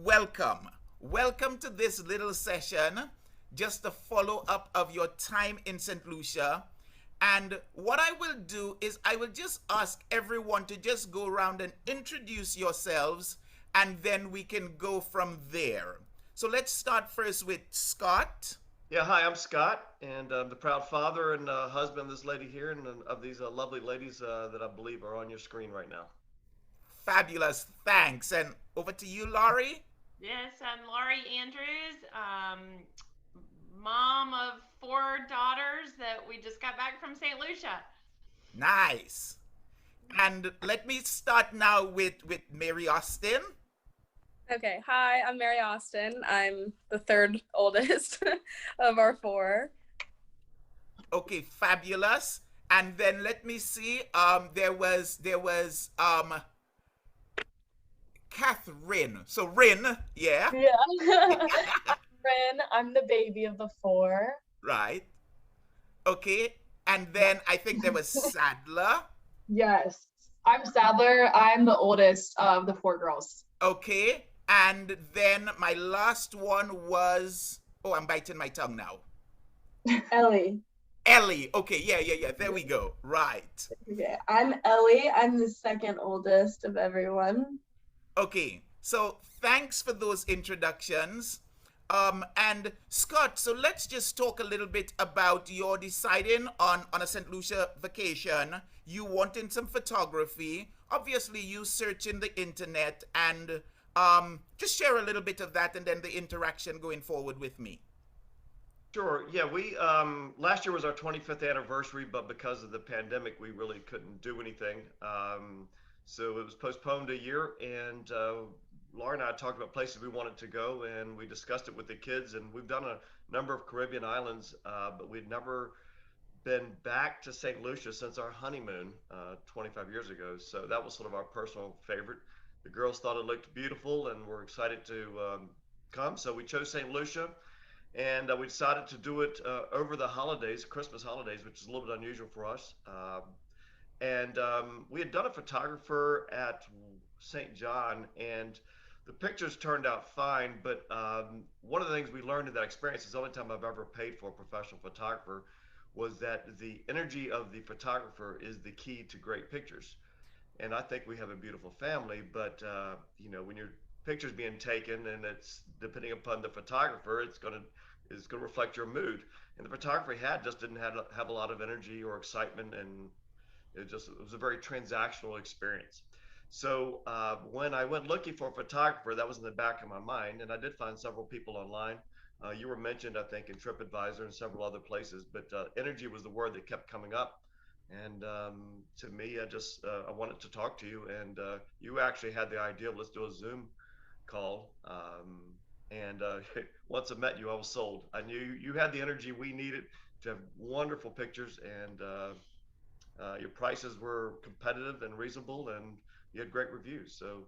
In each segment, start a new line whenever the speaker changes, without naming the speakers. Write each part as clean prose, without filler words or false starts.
welcome. Welcome to this little session, just a follow up of your time in St. Lucia. And what I will do is I will just ask everyone to just go around and introduce yourselves, and then we can go from there. So let's start first with Scott.
Yeah, hi, I'm Scott, and I'm the proud father and husband of this lady here, and of these lovely ladies that I believe are on your screen right now.
Fabulous, thanks. And over to you, Laurie.
Yes, I'm Laurie Andrews, mom of four daughters that we just got back from St. Lucia.
Nice. And let me start now with Mary Austin.
Okay, hi, I'm Mary Austin. I'm the third oldest of our four.
Okay, fabulous. And then let me see. There was Catherine. So Rin, yeah.
Yeah. Ren, I'm the baby of the four.
Right. Okay. And then I think there was Sadler.
Yes. I'm Sadler. I'm the oldest of the four girls.
Okay. And then my last one was, oh, I'm biting my tongue now.
Ellie.
Ellie. Okay, yeah. There we go. Right.
Okay. I'm Ellie. I'm the second oldest of everyone.
Okay. So thanks for those introductions. And Scott, so let's just talk a little bit about your deciding on a St. Lucia vacation. You wanting some photography. Obviously, you searching the internet, and just share a little bit of that and then the interaction going forward with me.
Sure. Yeah, we last year was our 25th anniversary, but because of the pandemic, we really couldn't do anything. So it was postponed a year, and Laura and I talked about places we wanted to go, and we discussed it with the kids. And we've done a number of Caribbean islands, but we'd never been back to St. Lucia since our honeymoon 25 years ago. So that was sort of our personal favorite. The girls thought it looked beautiful, and were excited to come. So we chose St. Lucia, and we decided to do it over the holidays, Christmas holidays, which is a little bit unusual for us. And we had done a photographer at St. John, and the pictures turned out fine. But one of the things we learned in that experience, is the only time I've ever paid for a professional photographer, was that the energy of the photographer is the key to great pictures. And I think we have a beautiful family, but when your picture's being taken, and it's depending upon the photographer, it's gonna reflect your mood. And the photographer he had just didn't have a lot of energy or excitement, and it was a very transactional experience. So when I went looking for a photographer, that was in the back of my mind, and I did find several people online. You were mentioned, I think, in TripAdvisor and several other places, but energy was the word that kept coming up. And to me, I wanted to talk to you, and you actually had the idea of, let's do a Zoom call. And once I met you, I was sold. I knew you had the energy we needed to have wonderful pictures, and your prices were competitive and reasonable, and you had great reviews. So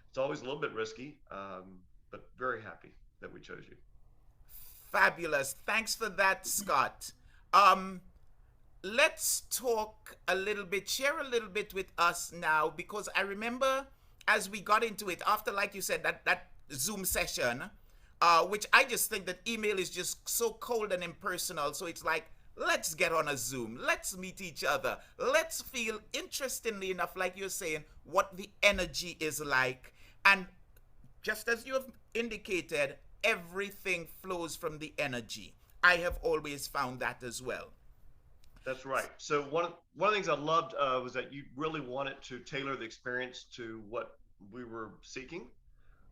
it's always a little bit risky, but very happy that we chose you.
Fabulous. Thanks for that, Scott. Um, let's talk a little bit, share a little bit with us now, because I remember as we got into it, after, like you said, that Zoom session, which I just think that email is just so cold and impersonal. So it's like, let's get on a Zoom. Let's meet each other. Let's feel, interestingly enough, like you're saying, what the energy is like. And just as you have indicated, everything flows from the energy. I have always found that as well.
That's right. So one of the things I loved was that you really wanted to tailor the experience to what we were seeking,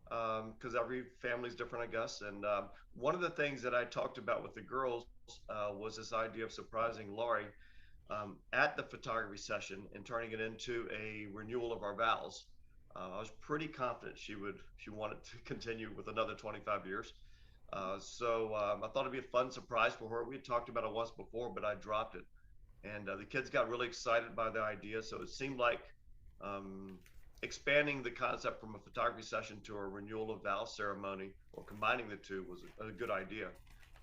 because every family is different, I guess. And one of the things that I talked about with the girls was this idea of surprising Laurie at the photography session and turning it into a renewal of our vows. I was pretty confident she wanted to continue with another 25 years. So I thought it'd be a fun surprise for her. We had talked about it once before, but I dropped it, and the kids got really excited by the idea. So it seemed like um, expanding the concept from a photography session to a renewal of vows ceremony, or combining the two, was a good idea.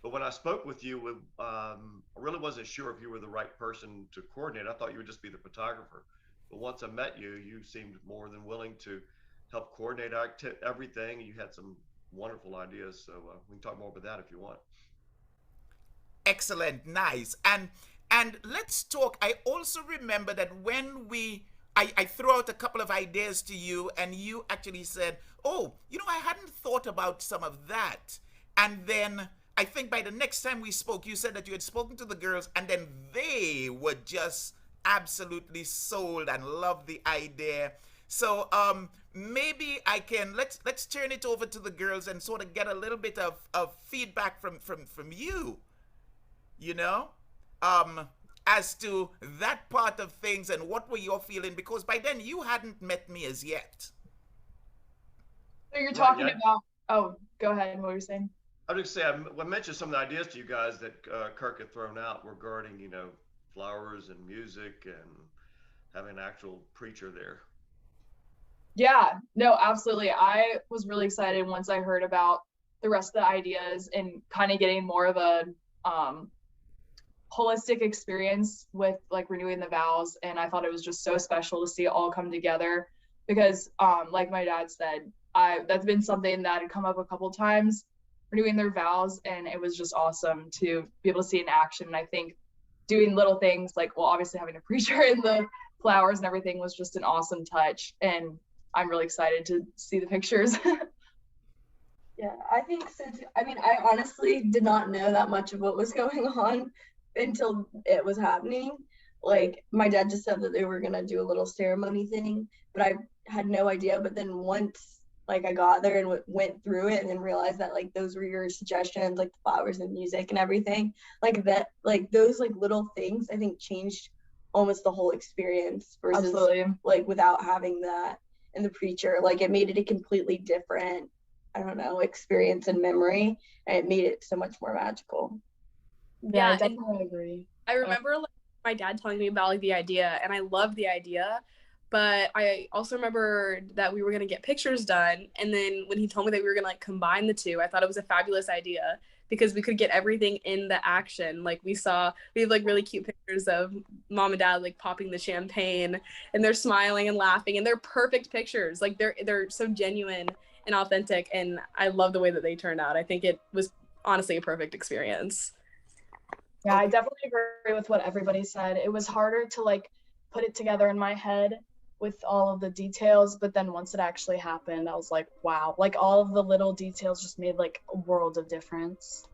But when I spoke with you, I really wasn't sure if you were the right person to coordinate. I thought you would just be the photographer. But once I met you, you seemed more than willing to help coordinate everything. You had some wonderful ideas. So we can talk more about that if you want.
Excellent, nice. And let's talk. I also remember that when I threw out a couple of ideas to you, and you actually said, "Oh, I hadn't thought about some of that." And then I think by the next time we spoke, you said that you had spoken to the girls, and then they were just absolutely sold and loved the idea. So maybe I can let's turn it over to the girls and sort of get a little bit of feedback from you, you know, as to that part of things and what were your feeling, because by then you hadn't met me as yet.
So you're talking about, oh, go ahead. What were you saying?
I was just saying, I mentioned some of the ideas to you guys that Kirk had thrown out regarding, flowers and music and having an actual preacher there.
Yeah, no, absolutely. I was really excited once I heard about the rest of the ideas and kind of getting more of a holistic experience with like renewing the vows. And I thought it was just so special to see it all come together because like my dad said, that's been something that had come up a couple times, renewing their vows, and it was just awesome to be able to see in action. And I think doing little things like, well, obviously having a preacher and the flowers and everything was just an awesome touch, and I'm really excited to see the pictures.
Yeah, I think so too. I mean, I honestly did not know that much of what was going on until it was happening. Like, my dad just said that they were gonna do a little ceremony thing, but I had no idea. But then once like I got there and went through it and then realized that like those were your suggestions, like the flowers and music and everything, like that, like those like little things I think changed almost the whole experience versus
Absolutely.
like without having that and the preacher. Like it made it a completely different, I don't know, experience and memory, and it made it so much more magical.
Yeah,
Yeah,
I definitely agree.
I remember like my dad telling me about like the idea, and I loved the idea, but I also remember that we were gonna get pictures done, and then when he told me that we were gonna like combine the two, I thought it was a fabulous idea because we could get everything in the action. Like we have like really cute pictures of mom and dad like popping the champagne, and they're smiling and laughing, and they're perfect pictures. Like they're so genuine and authentic, and I love the way that they turned out. I think it was honestly a perfect experience.
Yeah, I definitely agree with what everybody said. It was harder to like put it together in my head with all of the details, but then once it actually happened, I was like, wow, like all of the little details just made like a world of difference.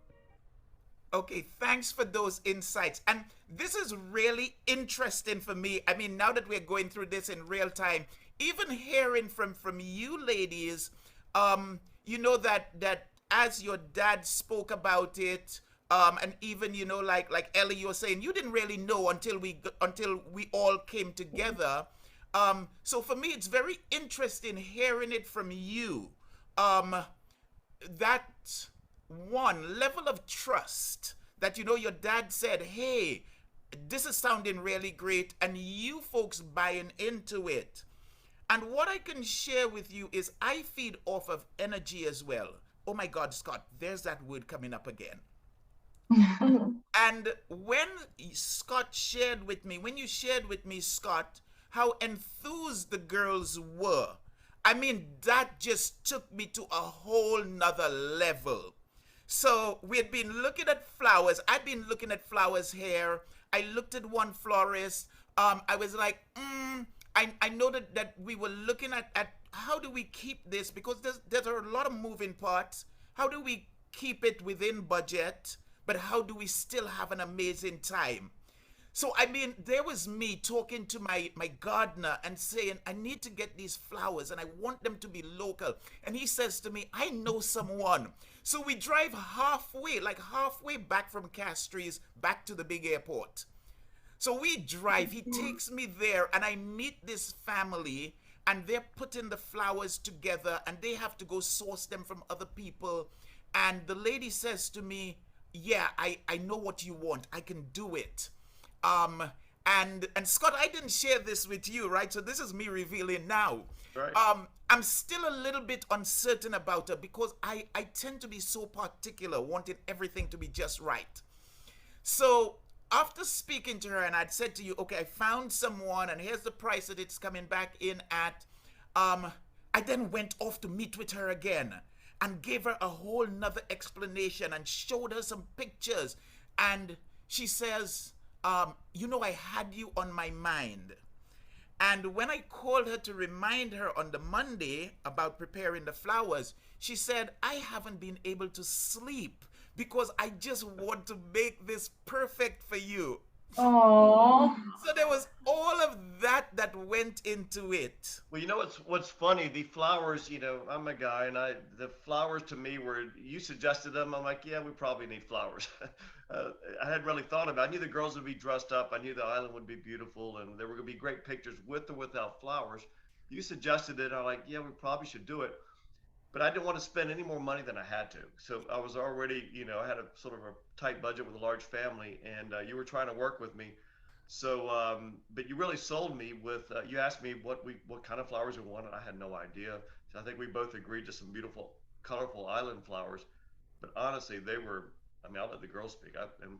Okay, thanks for those insights. And this is really interesting for me. I mean, now that we're going through this in real time, even hearing from you ladies, that as your dad spoke about it, and even like Ellie, you're saying you didn't really know until we all came together. So for me, it's very interesting hearing it from you. That one level of trust that your dad said, "Hey, this is sounding really great," and you folks buying into it. And what I can share with you is I feed off of energy as well. Oh my God, Scott, there's that word coming up again. And when you shared with me, Scott, how enthused the girls were, I mean, that just took me to a whole nother level. So we had been looking at flowers. I've been looking at flowers here. I looked at one florist. I was like, I know that we were looking at how do we keep this, because there's a lot of moving parts. How do we keep it within budget, but how do we still have an amazing time? So, I mean, there was me talking to my gardener and saying, I need to get these flowers and I want them to be local. And he says to me, I know someone. So we drive halfway back from Castries back to the big airport. So we drive, he takes me there, and I meet this family, and they're putting the flowers together, and they have to go source them from other people. And the lady says to me, yeah, I know what you want. I can do it. And Scott, I didn't share this with you, right? So this is me revealing now.
Right.
I'm still a little bit uncertain about her because I tend to be so particular, wanting everything to be just right. So after speaking to her, and I'd said to you, okay, I found someone, and here's the price that it's coming back in at, I then went off to meet with her again. and gave her a whole nother explanation and showed her some pictures. And she says, I had you on my mind. And when I called her to remind her on the Monday about preparing the flowers, she said, I haven't been able to sleep because I just want to make this perfect for you.
Oh.
So there was all of that went into it.
Well, you know what's funny? The flowers, I'm a guy, and the flowers to me were you suggested them. I'm like, yeah, we probably need flowers. I hadn't really thought about it. I knew the girls would be dressed up. I knew the island would be beautiful, and there were going to be great pictures with or without flowers. You suggested it. I'm like, yeah, we probably should do it. But I didn't want to spend any more money than I had to. So I was already, I had a sort of a tight budget with a large family, and you were trying to work with me. So, but you really sold me with. You asked me what kind of flowers we wanted. I had no idea. So I think we both agreed to some beautiful, colorful island flowers. But honestly, they were. I mean, I'll let the girls speak. And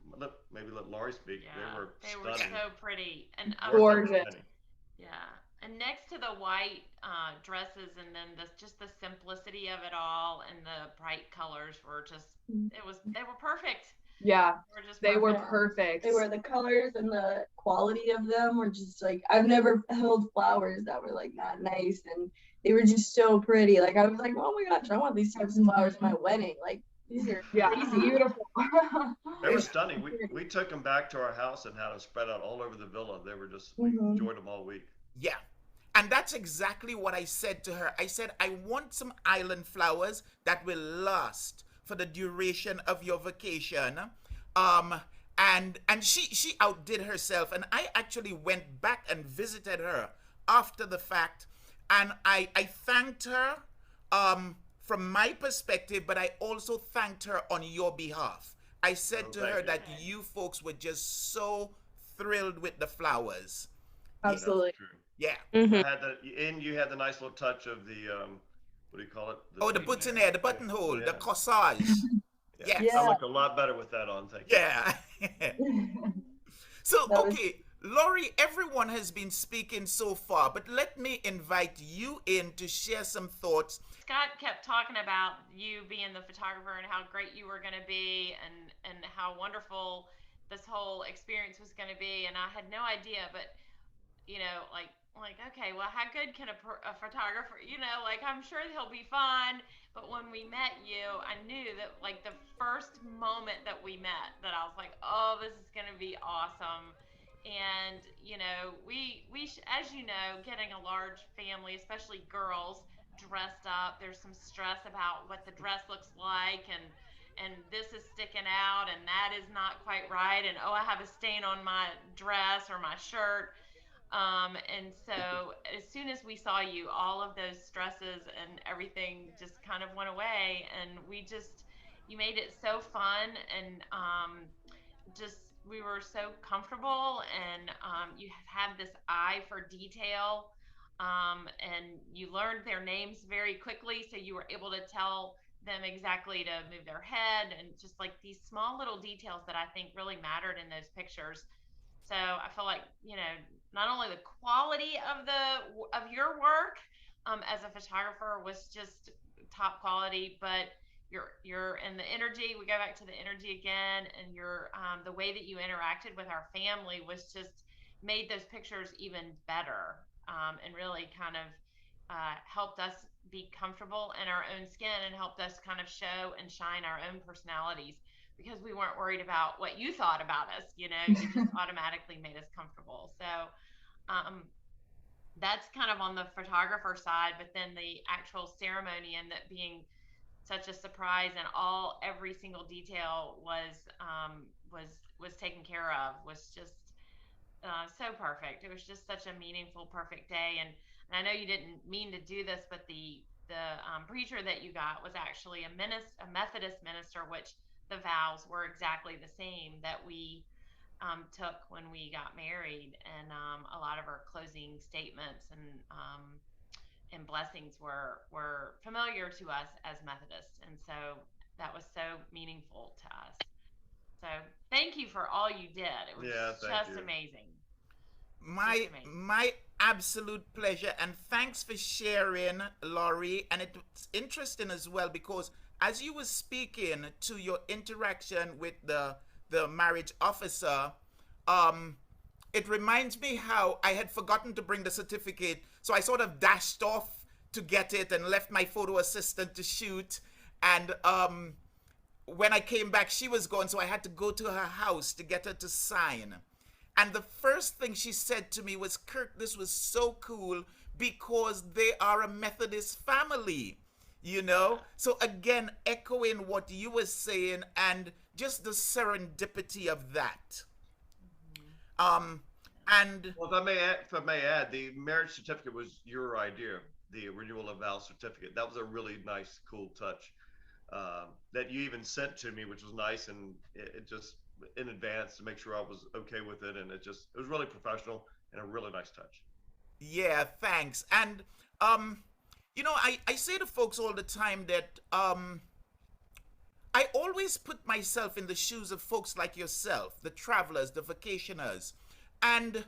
maybe let Laurie speak.
Yeah,
They were
they were
stunning.
so pretty. And
Worth every
Gorgeous.
penny.
yeah, and next to the white dresses, and then just the simplicity of it all, and the bright colors were just they were perfect.
Yeah,
They were just
they were
perfect.
perfect.
They were the colors and the quality of them were just like I've never held flowers that were like that nice, and they were just so pretty. Like I was like, oh my gosh, I want these types of flowers at my wedding. Like these are crazy.
Beautiful.
They were stunning. We took them back to our house and had them spread out all over the villa. They were just we enjoyed them all week.
Yeah. And that's exactly what I said to her. I said, I want some island flowers that will last for the duration of your vacation. And she outdid herself. And I actually went back and visited her after the fact. And I thanked her from my perspective, but I also thanked her on your behalf. I said to her that you folks were just so thrilled with the flowers.
Absolutely.
Yeah.
Mm-hmm.
I had and you had the nice little touch of the what do you call it?
The boutonniere, the buttonhole, the corsage.
Yeah.
Yes.
I look a lot better with that on, thank you.
Yeah. So, okay, Laurie, everyone has been speaking so far, but let me invite you in to share some thoughts.
Scott kept talking about you being the photographer and how great you were going to be, and how wonderful this whole experience was going to be. And I had no idea, but like okay, well, how good can a photographer, like I'm sure he'll be fun. But when we met you, I knew that like the first moment that we met, that I was like, oh, this is going to be awesome. And as getting a large family, especially girls dressed up, there's some stress about what the dress looks like, and this is sticking out and that is not quite right, and oh, I have a stain on my dress or my shirt. And so as soon as we saw you, all of those stresses and everything just kind of went away, and you made it so fun, and just we were so comfortable, and you had this eye for detail, and you learned their names very quickly, so you were able to tell them exactly to move their head, and just like these small little details that I think really mattered in those pictures. So I feel like, not only the quality of your work as a photographer was just top quality, but your and the energy. We go back to the energy again, and your the way that you interacted with our family was just made those pictures even better, and really kind of helped us be comfortable in our own skin, and helped us kind of show and shine our own personalities, because we weren't worried about what you thought about us. You just automatically made us comfortable. So that's kind of on the photographer side. But then the actual ceremony, and that being such a surprise, and every single detail was taken care of, was just so perfect. It was just such a meaningful, perfect day. And I know you didn't mean to do this, but the preacher that you got was actually a Methodist minister, which the vows were exactly the same that we took when we got married, and a lot of our closing statements and blessings were familiar to us as Methodists, and so that was so meaningful to us. So thank you for all you did. It was just amazing.
My absolute pleasure, and thanks for sharing, Laurie. And it's interesting as well because as you were speaking to your interaction with the marriage officer, it reminds me how I had forgotten to bring the certificate, so I sort of dashed off to get it and left my photo assistant to shoot. And when I came back, she was gone, so I had to go to her house to get her to sign. And the first thing she said to me was, Kirk, this was so cool because they are a Methodist family, you know? So again, echoing what you were saying and just the serendipity of that. And
Well, if I may add, the marriage certificate was your idea, the renewal of vows certificate. That was a really nice, cool touch that you even sent to me, which was nice, and it just in advance to make sure I was okay with it, and it was really professional and a really nice touch.
yeah, thanks. And you know, I say to folks all the time that I always put myself in the shoes of folks like yourself, the travelers, the vacationers, and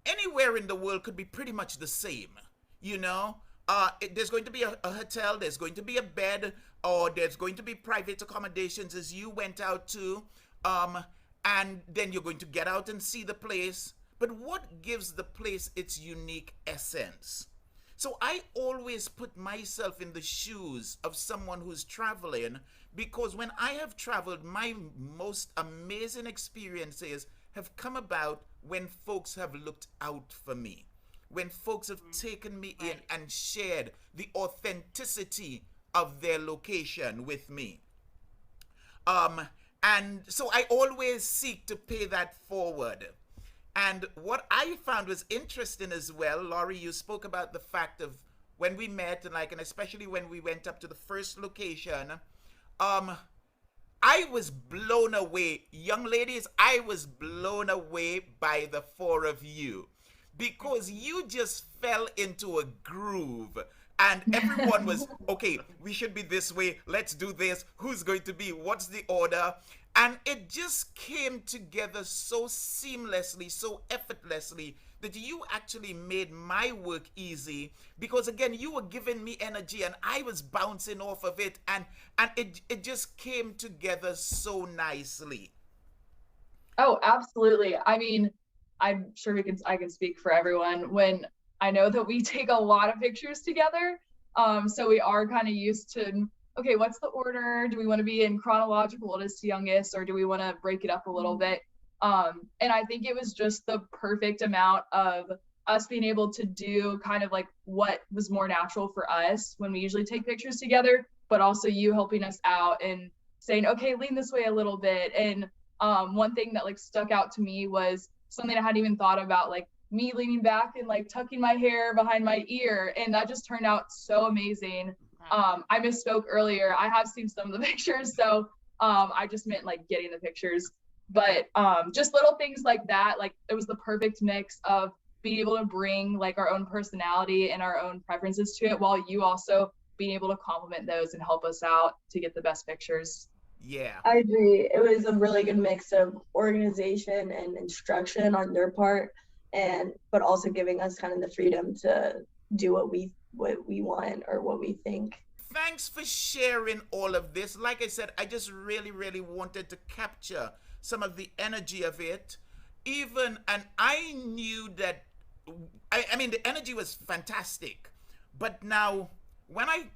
anywhere in the world could be pretty much the same, you know. There's going to be a hotel, there's going to be a bed, or there's going to be private accommodations as you went out to, and then you're going to get out and see the place. But what gives the place its unique essence? So I always put myself in the shoes of someone who's traveling, because when I have traveled, my most amazing experiences have come about when folks have looked out for me, when folks have taken me in and shared the authenticity of their location with me. And so I always seek to pay that forward. And what I found was interesting as well, Laurie, you spoke about the fact of when we met, and especially when we went up to the first location, I was blown away. Young ladies, I was blown away by the four of you because you just fell into a groove. And everyone was, okay, we should be this way. Let's do this. Who's going to be? What's the order? And it just came together so seamlessly, so effortlessly, that you actually made my work easy because, again, you were giving me energy and I was bouncing off of it. And it just came together so nicely.
Oh, absolutely. I mean, I'm sure I can speak for everyone when I know that we take a lot of pictures together. So we are kind of used to, okay, what's the order? Do we want to be in chronological oldest to youngest, or do we want to break it up a little bit? And I think it was just the perfect amount of us being able to do kind of like what was more natural for us when we usually take pictures together, but also you helping us out and saying, okay, lean this way a little bit. And one thing that like stuck out to me was something I hadn't even thought about, like me leaning back and like tucking my hair behind my ear, and that just turned out so amazing. I misspoke earlier. I have seen some of the pictures, so I just meant like getting the pictures. But just little things like that, like it was the perfect mix of being able to bring like our own personality and our own preferences to it, while you also being able to complement those and help us out to get the best pictures.
Yeah.
I agree. It was a really good mix of organization and instruction on their part, but also giving us kind of the freedom to do what we want or what we think.
Thanks for sharing all of this. Like I said, I just really, really wanted to capture some of the energy of it. And I knew that, I mean, the energy was fantastic. But now, when I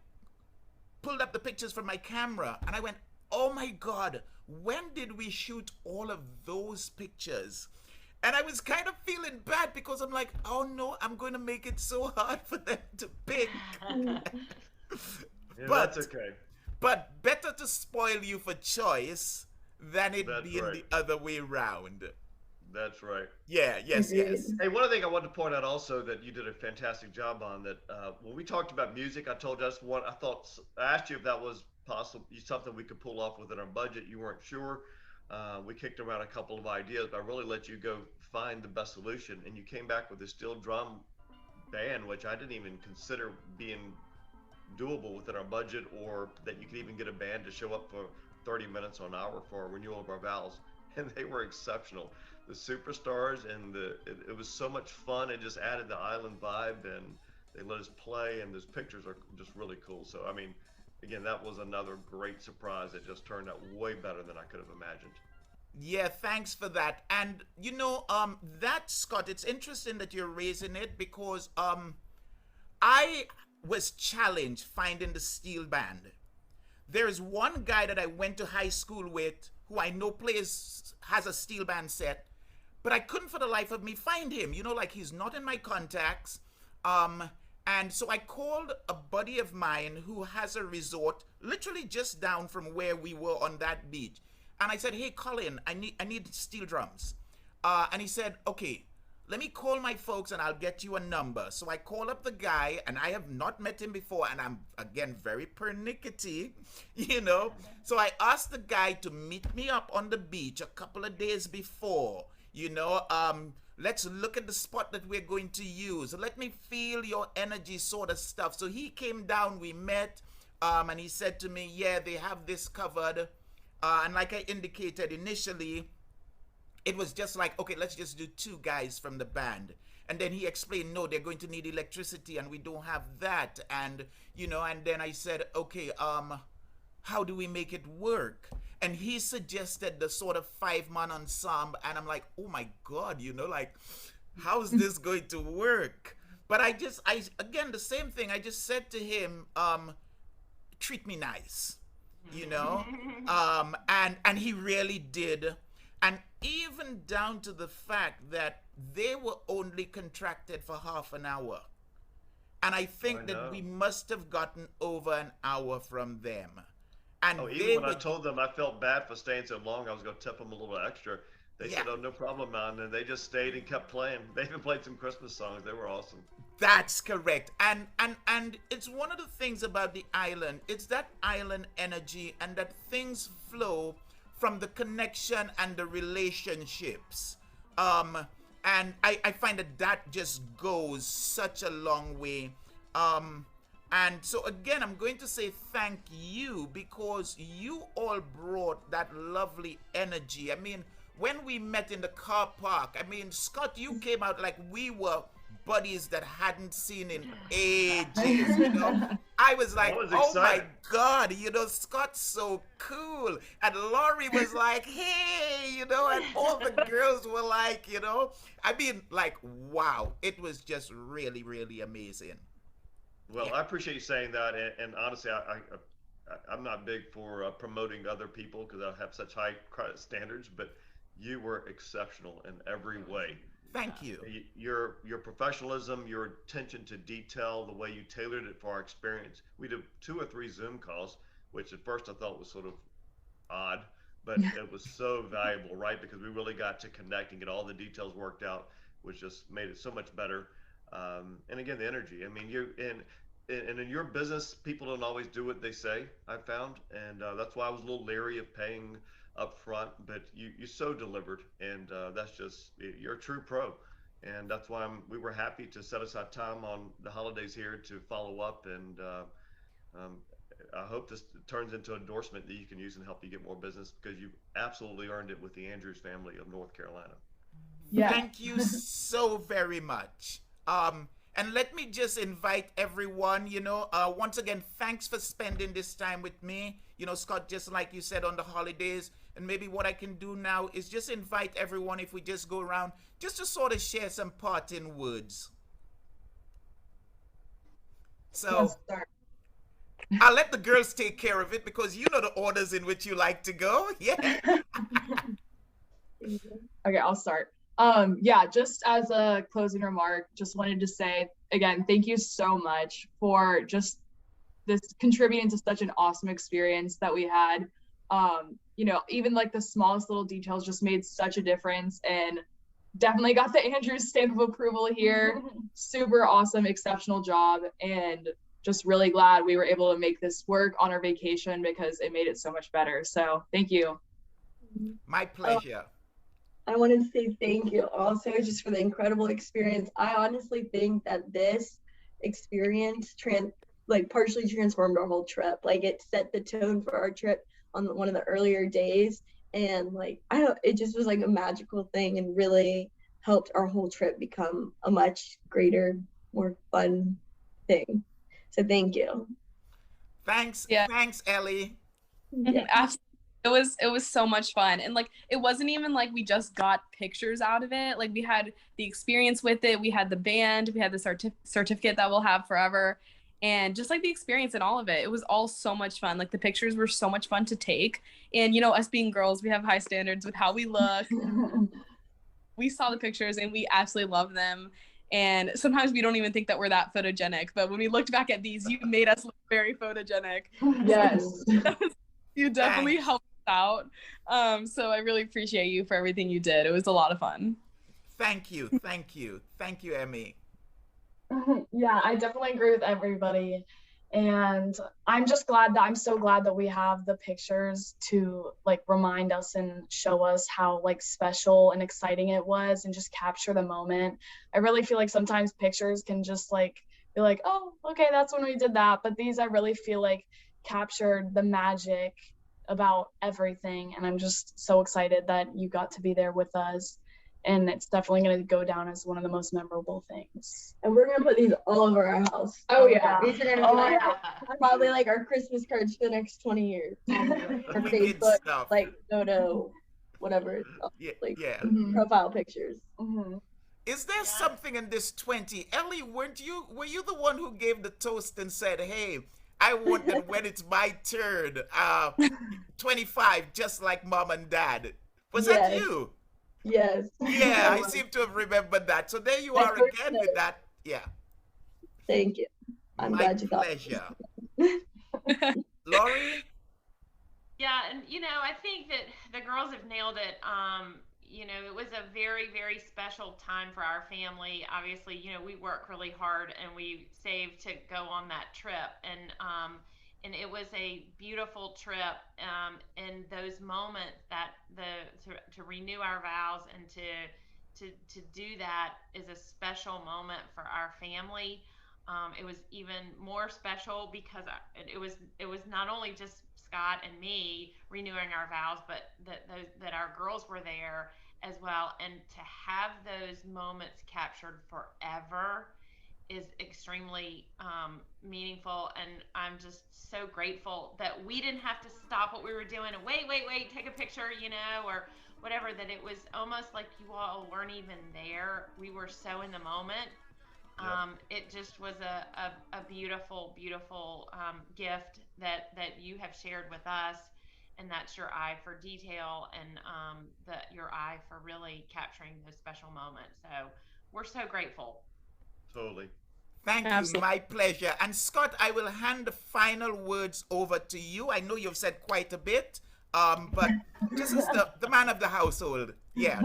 pulled up the pictures from my camera and I went, oh my God, when did we shoot all of those pictures? And I was kind of feeling bad because I'm like, oh no, I'm going to make it so hard for them to pick.
Yeah,
but
that's okay.
But better to spoil you for choice than it
That's
being
right.
the other way round.
That's right.
Yeah, yes,
Agreed.
yes.
Hey, one other thing I wanted to point out also that you did a fantastic job on that when we talked about music, I told us one. I asked you if that was possible, something we could pull off within our budget. You weren't sure. We kicked around a couple of ideas, but I really let you go find the best solution, and you came back with a steel drum band, which I didn't even consider being doable within our budget, or that you could even get a band to show up for 30 minutes or an hour for a renewal of our vows. and they were exceptional. The superstars, and it was so much fun. It just added the island vibe, and they let us play, and those pictures are just really cool. So I mean, again, that was another great surprise. It just turned out way better than I could have imagined.
Yeah, thanks for that. And that Scott, it's interesting that you're raising it because I was challenged finding the steel band. There's one guy that I went to high school with who I know has a steel band set, but I couldn't for the life of me find him. Like he's not in my contacts. And so I called a buddy of mine who has a resort literally just down from where we were on that beach. And I said, "Hey, Colin, I need steel drums." And he said, "Okay, let me call my folks and I'll get you a number." So I call up the guy, and I have not met him before, and I'm, again, very pernickety, So I asked the guy to meet me up on the beach a couple of days before, let's look at the spot that we're going to use. Let me feel your energy, sort of stuff. So he came down, we met, and he said to me, yeah, they have this covered. And like I indicated initially, it was just like, okay, let's just do 2 guys from the band. And then he explained, no, they're going to need electricity and we don't have that. And, and then I said, okay, how do we make it work? And he suggested the sort of 5-man ensemble. And I'm like, oh my God, like, how's this going to work? But again, the same thing. I just said to him, treat me nice, and he really did. And even down to the fact that they were only contracted for half an hour. And I think that we must have gotten over an hour from them. And
even when I told them I felt bad for staying so long, I was going to tip them a little extra. They said, "Oh, no problem, man." And they just stayed and kept playing. They even played some Christmas songs. They were awesome.
That's correct. And it's one of the things about the island. It's that island energy, and that things flow from the connection and the relationships. And I find that just goes such a long way. And so again, I'm going to say thank you, because you all brought that lovely energy. I mean, when we met in the car park, Scott, you came out like we were buddies that hadn't seen in ages, I was like, oh my God, Scott's so cool. And Laurie was like, hey, and all the girls were like, wow, it was just really, really amazing.
Well, I appreciate you saying that. And honestly, I'm not big for promoting other people because I have such high standards, but you were exceptional in every way.
Thank you.
Your professionalism, your attention to detail, the way you tailored it for our experience. We did 2 or 3 Zoom calls, which at first I thought was sort of odd, but it was so valuable, right? Because we really got to connect and get all the details worked out, which just made it so much better. And again, the energy. And in your business, people don't always do what they say, I've found. And that's why I was a little leery of paying up front, but you so delivered, and that's just, you're a true pro. And that's why we were happy to set aside time on the holidays here to follow up. And I hope this turns into an endorsement that you can use and help you get more business, because you absolutely earned it with the Andrews family of North Carolina.
Yeah.
Thank you so very much. And let me just invite everyone, once again, thanks for spending this time with me. Scott, just like you said, on the holidays. And maybe what I can do now is just invite everyone, if we just go around, just to sort of share some parting words. So I'll let the girls take care of it, because you know the orders in which you like to go. Yeah.
Okay, I'll start. Just as a closing remark, just wanted to say, again, thank you so much for just this contributing to such an awesome experience that we had. Even like the smallest little details just made such a difference, and definitely got the Andrews stamp of approval here. Super awesome, exceptional job, and just really glad we were able to make this work on our vacation, because it made it so much better. So thank you.
My pleasure.
I wanted to say thank you also just for the incredible experience. I honestly think that this experience partially transformed our whole trip. Like, it set the tone for our trip on one of the earlier days, and like I don't, it just was like a magical thing and really helped our whole trip become a much greater, more fun thing. So thank you.
Thanks,
Yeah.
thanks, Ellie.
Yeah.
Absolutely. It was so much fun. And like it wasn't even like we just got pictures out of it. Like we had the experience with it, we had the band, we had the certificate that we'll have forever, and just like the experience and all of it. It was all so much fun. Like the pictures were so much fun to take. And you know, us being girls, we have high standards with how we look. We saw the pictures and we absolutely love them. And sometimes we don't even think that we're that photogenic, but when we looked back at these, you made us look very photogenic.
Yes.
You definitely
Thanks.
helped us out. So I really appreciate you for everything you did. It was a lot of fun.
Thank you, thank you, thank you, Emmy.
Yeah, I definitely agree with everybody. And I'm so glad that we have the pictures to like remind us and show us how like special and exciting it was and just capture the moment. I really feel like sometimes pictures can just like be like, oh, okay, that's when we did that. But these, I really feel like captured the magic about everything. And I'm just so excited that you got to be there with us. And it's definitely going to go down as one of the most memorable things.
And we're gonna put these all over our house.
Oh, yeah.
These are gonna be like probably like our Christmas cards for the next 20 years. Our
Wicked
Facebook,
stuff.
like photo, whatever it's called,
Yeah,
like
yeah.
profile pictures.
Is there something in this 20? Ellie, were you the one who gave the toast and said, hey, I want that when it's my turn, 25, just like mom and dad? Was that
Yes.
you?
Yes.
Yeah, I seem to have remembered that. So there you are again with that. Yeah.
Thank you. I'm
My
glad you thought.
pleasure. Lori?
Yeah, and you know, I think that the girls have nailed it. You know, it was a very, very special time for our family. Obviously, you know, we work really hard and we saved to go on that trip, and it was a beautiful trip. And those moments that to renew our vows and to do that is a special moment for our family. It was even more special because it was not only just Scott and me renewing our vows, but that our girls were there as well, and to have those moments captured forever is extremely meaningful. And I'm just so grateful that we didn't have to stop what we were doing and wait, take a picture, you know, or whatever. That it was almost like you all weren't even there. We were so in the moment. It just was a beautiful, beautiful gift that you have shared with us, and that's your eye for detail and your eye for really capturing those special moments. So we're so grateful.
Totally.
Thank you.
Absolutely.
My pleasure. And Scott, I will hand the final words over to you. I know you've said quite a bit, but this is the man of the household. Yeah.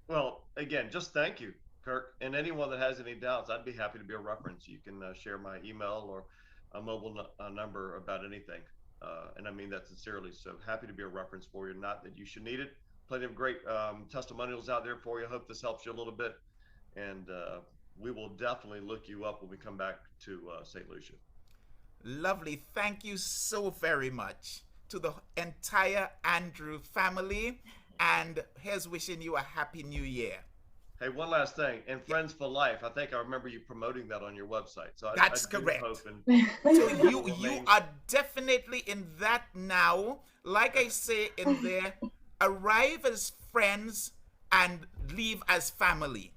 Well, again, just thank you, Kirk. And anyone that has any doubts, I'd be happy to be a reference. You can share my email or a mobile number about anything. And I mean that sincerely. So happy to be a reference for you. Not that you should need it. Plenty of great testimonials out there for you. Hope this helps you a little bit. And we will definitely look you up when we come back to St. Lucia.
Lovely. Thank you so very much to the entire Andrew family. And here's wishing you a happy new year.
Hey, one last thing. And Friends for Life, I think I remember you promoting that on your website. So
That's
I do
correct.
hope and
So you are definitely in that now. Like I say in there, arrive as friends and leave as family.